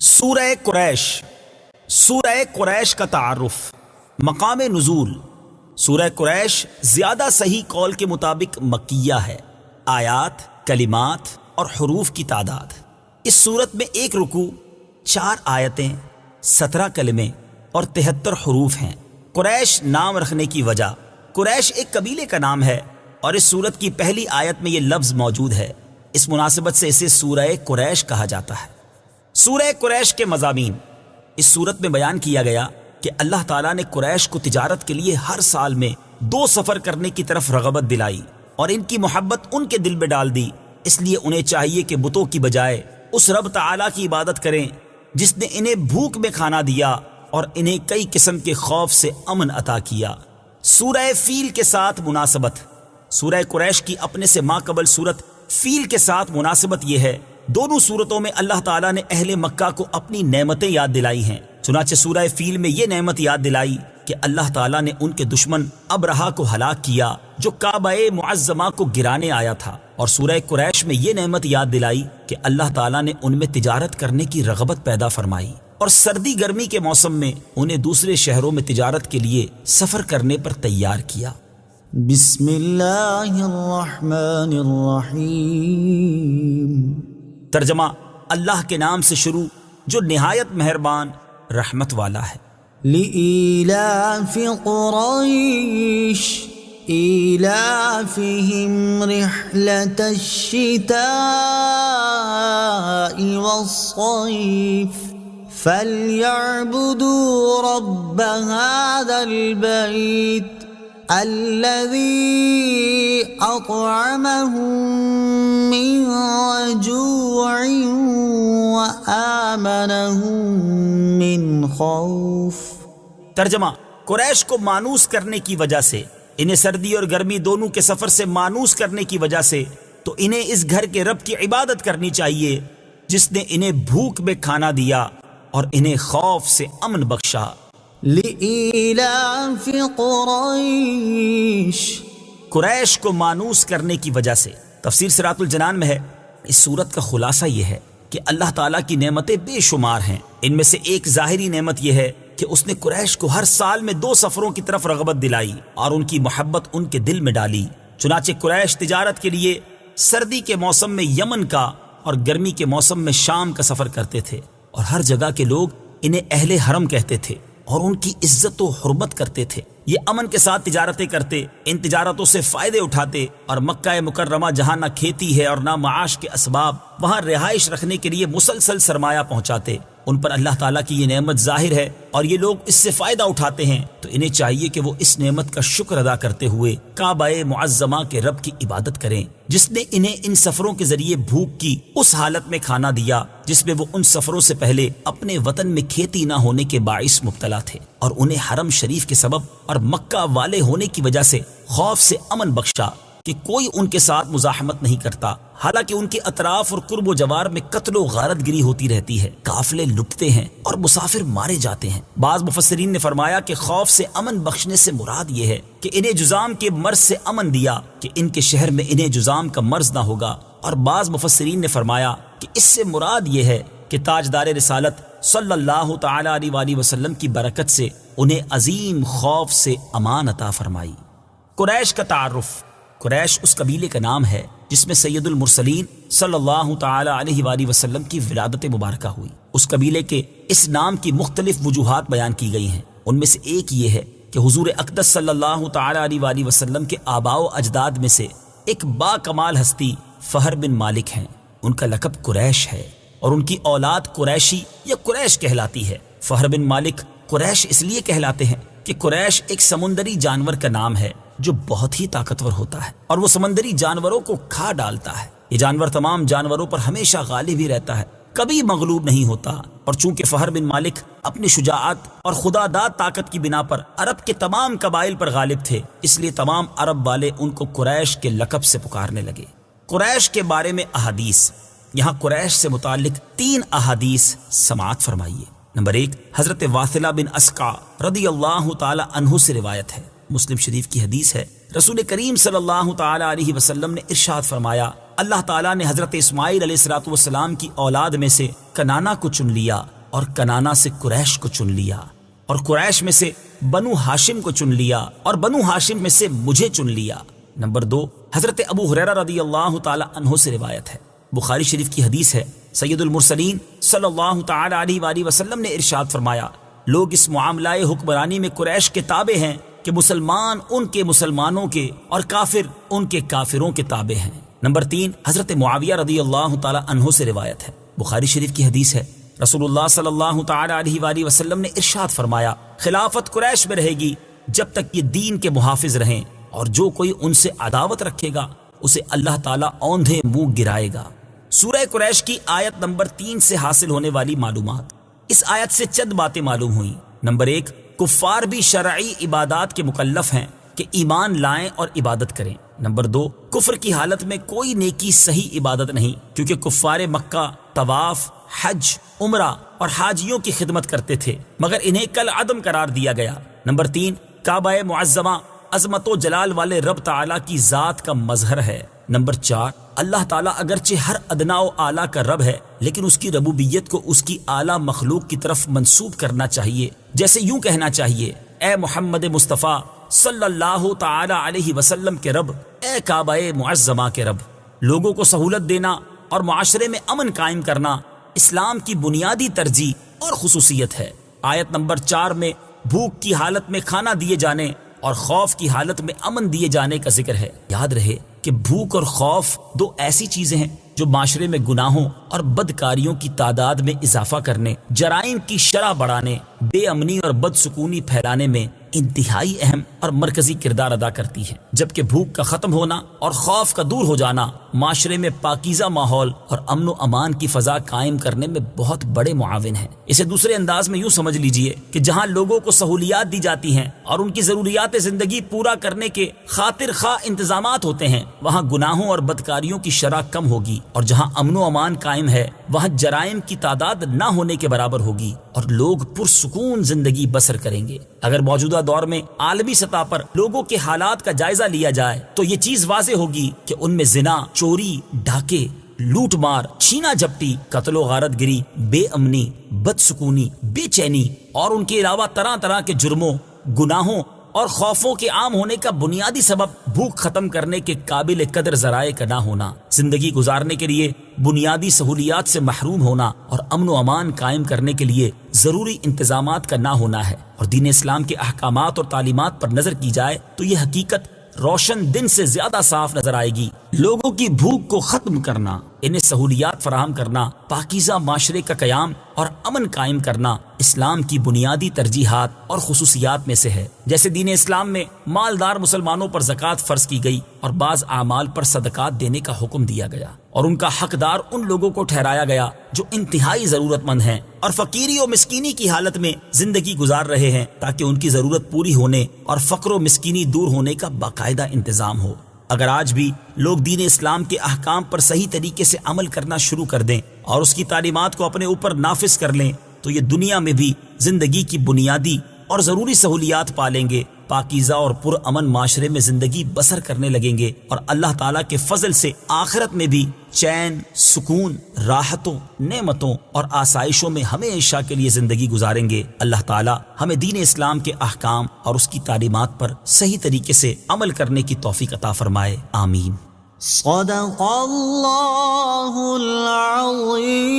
سورہ قریش۔ سورہ قریش کا تعارف۔ مقام نزول۔ سورہ قریش زیادہ صحیح قول کے مطابق مکیہ ہے۔ آیات، کلمات اور حروف کی تعداد۔ اس سورت میں 1 رکوع، 4 آیتیں، 17 کلمے اور 73 حروف ہیں۔ قریش نام رکھنے کی وجہ۔ قریش ایک قبیلے کا نام ہے اور اس سورت کی پہلی آیت میں یہ لفظ موجود ہے۔ اس مناسبت سے اسے سورہ قریش کہا جاتا ہے۔ سورہ قریش کے مضامین۔ اس سورت میں بیان کیا گیا کہ اللہ تعالیٰ نے قریش کو تجارت کے لیے ہر سال میں 2 سفر کرنے کی طرف رغبت دلائی اور ان کی محبت ان کے دل میں ڈال دی، اس لیے انہیں چاہیے کہ بتوں کی بجائے اس رب تعالیٰ کی عبادت کریں جس نے انہیں بھوک میں کھانا دیا اور انہیں کئی قسم کے خوف سے امن عطا کیا۔ سورہ فیل کے ساتھ مناسبت۔ سورہ قریش کی اپنے سے ماقبل سورت فیل کے ساتھ مناسبت یہ ہے، دونوں صورتوں میں اللہ تعالیٰ نے اہل مکہ کو اپنی نعمتیں یاد دلائی ہیں۔ چنانچہ سورہ فیل میں یہ نعمت یاد دلائی کہ اللہ تعالیٰ نے ان کے دشمن ابرہا کو ہلاک کیا جو کعبہ معظمہ کو گرانے آیا تھا، اور سورہ قریش میں یہ نعمت یاد دلائی کہ اللہ تعالیٰ نے ان میں تجارت کرنے کی رغبت پیدا فرمائی اور سردی گرمی کے موسم میں انہیں دوسرے شہروں میں تجارت کے لیے سفر کرنے پر تیار کیا۔ بسم اللہ الرحمن الرحیم۔ ترجمہ: اللہ کے نام سے شروع جو نہایت مہربان رحمت والا ہے۔ لإیلاف قریش ایلافہم رحلة الشتاء والصیف فلیعبدوا رب هذا البیت الذي أطعمهم من جوع وآمنهم من خوف۔ ترجمہ: قریش کو مانوس کرنے کی وجہ سے، انہیں سردی اور گرمی دونوں کے سفر سے مانوس کرنے کی وجہ سے، تو انہیں اس گھر کے رب کی عبادت کرنی چاہیے جس نے انہیں بھوک میں کھانا دیا اور انہیں خوف سے امن بخشا۔ لإیلاف قریش، قریش کو مانوس کرنے کی وجہ سے۔ تفسیر صراط الجنان میں ہے، اس سورت کا خلاصہ یہ ہے کہ اللہ تعالیٰ کی نعمتیں بے شمار ہیں۔ ان میں سے ایک ظاہری نعمت یہ ہے کہ اس نے قریش کو ہر سال میں 2 سفروں کی طرف رغبت دلائی اور ان کی محبت ان کے دل میں ڈالی۔ چنانچہ قریش تجارت کے لیے سردی کے موسم میں یمن کا اور گرمی کے موسم میں شام کا سفر کرتے تھے، اور ہر جگہ کے لوگ انہیں اہل حرم کہتے تھے اور ان کی عزت و حرمت کرتے تھے۔ یہ امن کے ساتھ تجارتیں کرتے، ان تجارتوں سے فائدے اٹھاتے، اور مکہ مکرمہ جہاں نہ کھیتی ہے اور نہ معاش کے اسباب، وہاں رہائش رکھنے کے لیے مسلسل سرمایہ پہنچاتے۔ ان پر اللہ تعالیٰ کی یہ نعمت ظاہر ہے اور یہ لوگ اس سے فائدہ اٹھاتے ہیں، تو انہیں چاہیے کہ وہ اس نعمت کا شکر ادا کرتے ہوئے کعبہ معظمہ کے رب کی عبادت کریں جس نے انہیں ان سفروں کے ذریعے بھوک کی اس حالت میں کھانا دیا جس میں وہ ان سفروں سے پہلے اپنے وطن میں کھیتی نہ ہونے کے باعث مبتلا تھے، اور انہیں حرم شریف کے سبب اور مکہ والے ہونے کی وجہ سے خوف سے امن بخشا کہ کوئی ان کے ساتھ مزاحمت نہیں کرتا، حالانکہ ان کے اطراف اور قرب و جوار میں قتل و غارت گری ہوتی رہتی ہے، قافلے لٹتے ہیں اور مسافر مارے جاتے ہیں۔ بعض مفسرین نے فرمایا کہ خوف سے امن بخشنے سے مراد یہ ہے کہ انہیں جذام کے مرض سے امن دیا کہ ان کے شہر میں انہیں جذام کا مرض نہ ہوگا، اور بعض مفسرین نے فرمایا کہ اس سے مراد یہ ہے کہ تاجدار رسالت صلی اللہ تعالی علیہ وآلہ وسلم کی برکت سے انہیں عظیم خوف سے امان عطا فرمائی۔ قریش کا تعارف۔ قریش اس قبیلے کا نام ہے جس میں سید المرسلین صلی اللہ تعالی علیہ وآلہ وسلم کی ولادت مبارکہ ہوئی۔ اس قبیلے کے اس نام کی مختلف وجوہات بیان کی گئی ہیں۔ ان میں سے ایک یہ ہے کہ حضور اقدس صلی اللہ تعالی علیہ وآلہ وسلم کے آباء و اجداد میں سے ایک با کمال ہستی فہر بن مالک ہیں، ان کا لقب قریش ہے، اور ان کی اولاد قریشی یا قریش کہلاتی ہے۔ فہر بن مالک قریش اس لیے کہلاتے ہیں کہ قریش ایک سمندری جانور کا نام ہے جو بہت ہی طاقتور ہوتا ہے اور وہ سمندری جانوروں کو کھا ڈالتا ہے۔ یہ جانور تمام جانوروں پر ہمیشہ غالب ہی رہتا ہے، کبھی مغلوب نہیں ہوتا، اور چونکہ فہر بن مالک اپنی شجاعت اور خدا داد طاقت کی بنا پر عرب کے تمام قبائل پر غالب تھے، اس لیے تمام عرب والے ان کو قریش کے لقب سے پکارنے لگے۔ قریش کے بارے میں احادیث۔ یہاں قریش سے متعلق 3 احادیث سماعت فرمائیے۔ نمبر 1، حضرت واثلہ بن اسقع رضی اللہ تعالی عنہ سے روایت ہے، مسلم شریف کی حدیث ہے، رسول کریم صلی اللہ تعالی علیہ وسلم نے ارشاد فرمایا اللہ تعالیٰ نے حضرت اسماعیل علیہ الصلوۃ والسلام کی اولاد میں سے کنانا کو چن لیا اور کنانا سے قریش کو چن لیا اور قریش میں سے بنو ہاشم کو چن لیا اور بنو ہاشم میں سے مجھے چن لیا۔ نمبر 2، حضرت ابو ہریرہ رضی اللہ تعالی عنہ سے روایت ہے، بخاری شریف کی حدیث ہے، سید المرسلین صلی اللہ تعالی علیہ وآلہ وسلم نے ارشاد فرمایا، لوگ اس معاملہ حکمرانی میں قریش کے تابع ہیں کہ مسلمان ان کے مسلمانوں کے اور کافر ان کے کافروں کے تابع ہیں۔ نمبر 3، حضرت معاویہ رضی اللہ تعالی عنہ سے روایت ہے، بخاری شریف کی حدیث ہے، رسول اللہ صلی اللہ تعالی علیہ وآلہ وسلم نے ارشاد فرمایا، خلافت قریش میں رہے گی جب تک یہ دین کے محافظ رہیں، اور جو کوئی ان سے عداوت رکھے گا اسے اللہ تعالیٰ اوندھے منہ گرائے گا۔ سورہ قریش کی آیت نمبر 3 سے حاصل ہونے والی معلومات۔ اس آیت سے چند باتیں معلوم ہوئیں۔ نمبر 1، کفار بھی شرعی عبادات کے مکلف ہیں کہ ایمان لائیں اور عبادت کریں۔ نمبر 2، کفر کی حالت میں کوئی نیکی صحیح عبادت نہیں، کیونکہ کفار مکہ طواف، حج، عمرہ اور حاجیوں کی خدمت کرتے تھے، مگر انہیں کل عدم قرار دیا گیا۔ نمبر 3، کعبہ معظمہ عظمت و جلال والے رب تعالیٰ کی ذات کا مظہر ہے۔ نمبر 4، اللہ تعالیٰ اگرچہ ہر ادنا و اعلیٰ کا رب ہے، لیکن اس کی ربوبیت کو اس کی اعلیٰ مخلوق کی طرف منسوب کرنا چاہیے، جیسے یوں کہنا چاہیے، اے محمد مصطفیٰ صلی اللہ تعالی علیہ وسلم کے رب، اے کعبہ معظمہ کے رب۔ لوگوں کو سہولت دینا اور معاشرے میں امن قائم کرنا اسلام کی بنیادی ترجیح اور خصوصیت ہے۔ آیت نمبر 4 میں بھوک کی حالت میں کھانا دیے جانے اور خوف کی حالت میں امن دیے جانے کا ذکر ہے۔ یاد رہے کہ بھوک اور خوف دو ایسی چیزیں ہیں جو معاشرے میں گناہوں اور بدکاریوں کی تعداد میں اضافہ کرنے، جرائم کی شرح بڑھانے، بے امنی اور بدسکونی پھیلانے میں انتہائی اہم اور مرکزی کردار ادا کرتی ہے، جبکہ بھوک کا ختم ہونا اور خوف کا دور ہو جانا معاشرے میں پاکیزہ ماحول اور امن و امان کی فضا قائم کرنے میں بہت بڑے معاون ہیں۔ اسے دوسرے انداز میں یوں سمجھ لیجئے کہ جہاں لوگوں کو سہولیات دی جاتی ہیں اور ان کی ضروریات زندگی پورا کرنے کے خاطر خواہ انتظامات ہوتے ہیں، وہاں گناہوں اور بدکاریوں کی شرح کم ہوگی، اور جہاں امن و امان قائم ہے وہاں جرائم کی تعداد نہ ہونے کے برابر ہوگی اور لوگ پرسکون زندگی بسر کریں گے۔ اگر موجودہ دور میں عالمی سطح پر لوگوں کے حالات کا جائزہ لیا جائے تو یہ چیز واضح ہوگی کہ ان میں زنا، چوری، ڈاکے، لوٹ مار، چھینا جھپٹی، قتل و غارت گری، بے امنی، بدسکونی، بے چینی اور ان کے علاوہ طرح طرح کے جرموں، گناہوں اور خوفوں کے عام ہونے کا بنیادی سبب بھوک ختم کرنے کے قابل قدر ذرائع کا نہ ہونا، زندگی گزارنے کے لیے بنیادی سہولیات سے محروم ہونا اور امن و امان قائم کرنے کے لیے ضروری انتظامات کا نہ ہونا ہے۔ اور دین اسلام کے احکامات اور تعلیمات پر نظر کی جائے تو یہ حقیقت روشن دن سے زیادہ صاف نظر آئے گی۔ لوگوں کی بھوک کو ختم کرنا، انہیں سہولیات فراہم کرنا، پاکیزہ معاشرے کا قیام اور امن قائم کرنا اسلام کی بنیادی ترجیحات اور خصوصیات میں سے ہے۔ جیسے دین اسلام میں مالدار مسلمانوں پر زکوٰۃ فرض کی گئی اور بعض اعمال پر صدقات دینے کا حکم دیا گیا، اور ان کا حقدار ان لوگوں کو ٹھہرایا گیا جو انتہائی ضرورت مند ہیں اور فقیری و مسکینی کی حالت میں زندگی گزار رہے ہیں، تاکہ ان کی ضرورت پوری ہونے اور فقر و مسکینی دور ہونے کا باقاعدہ انتظام ہو۔ اگر آج بھی لوگ دین اسلام کے احکام پر صحیح طریقے سے عمل کرنا شروع کر دیں اور اس کی تعلیمات کو اپنے اوپر نافذ کر لیں تو یہ دنیا میں بھی زندگی کی بنیادی اور ضروری سہولیات پالیں گے، پاکیزہ اور پرامن معاشرے میں زندگی بسر کرنے لگیں گے، اور اللہ تعالیٰ کے فضل سے آخرت میں بھی چین، سکون، راحتوں، نعمتوں اور آسائشوں میں ہمیشہ کے لیے زندگی گزاریں گے۔ اللہ تعالیٰ ہمیں دین اسلام کے احکام اور اس کی تعلیمات پر صحیح طریقے سے عمل کرنے کی توفیق عطا فرمائے، آمین۔ صدق اللہ العظیم۔